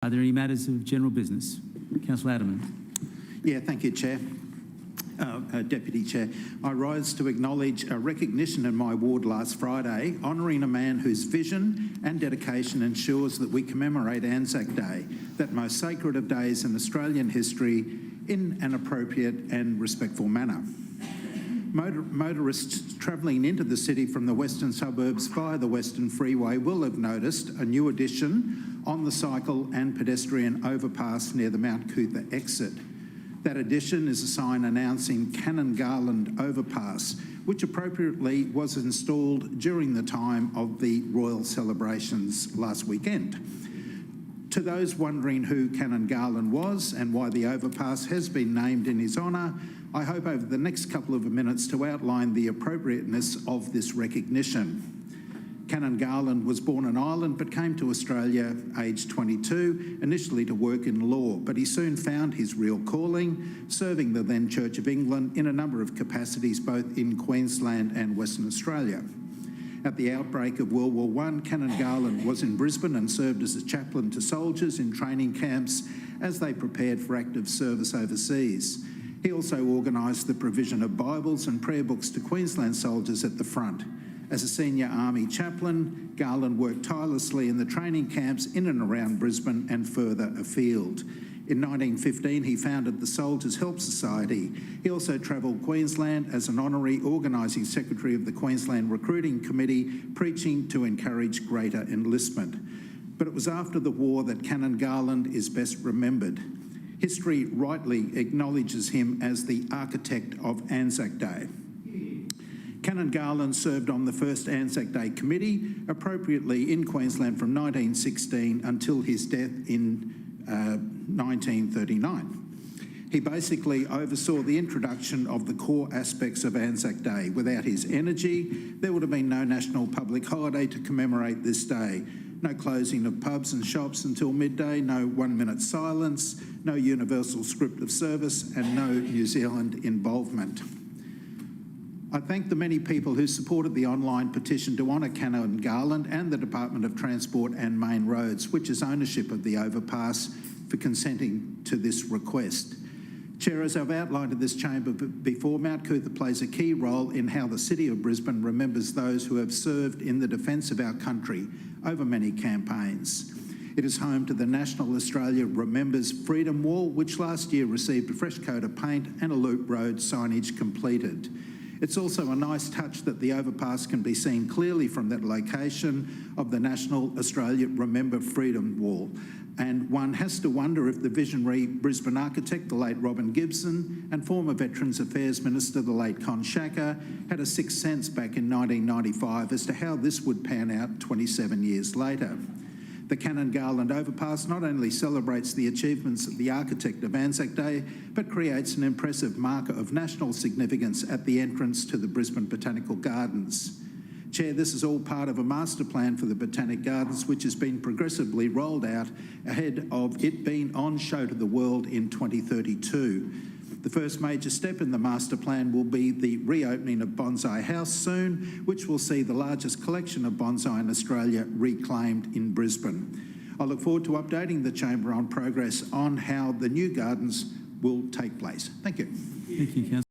Are there any matters of general business? Councillor Adermann. Yeah, thank you, Chair. Deputy Chair, I rise to acknowledge a recognition in my ward last Friday, honouring a man whose vision and dedication ensures that we commemorate ANZAC Day, that most sacred of days in Australian history, in an appropriate and respectful manner. Motorists travelling into the city from the western suburbs via the Western Freeway will have noticed a new addition on the cycle and pedestrian overpass near the Mount Cootha exit. That addition is a sign announcing Canon Garland Overpass, which appropriately was installed during the time of the royal celebrations last weekend. To those wondering who Canon Garland was and why the overpass has been named in his honour, I hope over the next couple of minutes to outline the appropriateness of this recognition. Canon Garland was born in Ireland but came to Australia aged 22, initially to work in law, but he soon found his real calling, serving the then Church of England in a number of capacities both in Queensland and Western Australia. At the outbreak of World War I, Canon Garland was in Brisbane and served as a chaplain to soldiers in training camps as they prepared for active service overseas. He also organised the provision of Bibles and prayer books to Queensland soldiers at the front. As a senior army chaplain, Garland worked tirelessly in the training camps in and around Brisbane and further afield. In 1915, he founded the Soldiers' Help Society. He also travelled Queensland as an honorary organising secretary of the Queensland Recruiting Committee, preaching to encourage greater enlistment. But it was after the war that Canon Garland is best remembered. History rightly acknowledges him as the architect of ANZAC Day. Canon Garland served on the first ANZAC Day Committee, appropriately in Queensland from 1916 until his death in 1939. He basically oversaw the introduction of the core aspects of ANZAC Day. Without his energy, there would have been no national public holiday to commemorate this day. No closing of pubs and shops until midday, no 1 minute silence, no universal script of service, and no New Zealand involvement. I thank the many people who supported the online petition to honour Canon Garland and the Department of Transport and Main Roads, which is ownership of the overpass, for consenting to this request. Chair, as I've outlined in this chamber before, Mount Cootha plays a key role in how the City of Brisbane remembers those who have served in the defence of our country over many campaigns. It is home to the National Australia Remembers Freedom Wall, which last year received a fresh coat of paint and a loop road signage completed. It's also a nice touch that the overpass can be seen clearly from that location of the National Australia Remember Freedom Wall. And one has to wonder if the visionary Brisbane architect, the late Robin Gibson, and former Veterans Affairs Minister, the late Con Shaka, had a sixth sense back in 1995 as to how this would pan out 27 years later. The Canon Garland Overpass not only celebrates the achievements of the architect of ANZAC Day, but creates an impressive marker of national significance at the entrance to the Brisbane Botanical Gardens. Chair, this is all part of a master plan for the Botanic Gardens, which has been progressively rolled out ahead of it being on show to the world in 2032. The first major step in the master plan will be the reopening of Bonsai House soon, which will see the largest collection of bonsai in Australia reclaimed in Brisbane. I look forward to updating the Chamber on progress on how the new gardens will take place. Thank you. Thank you, Councillor.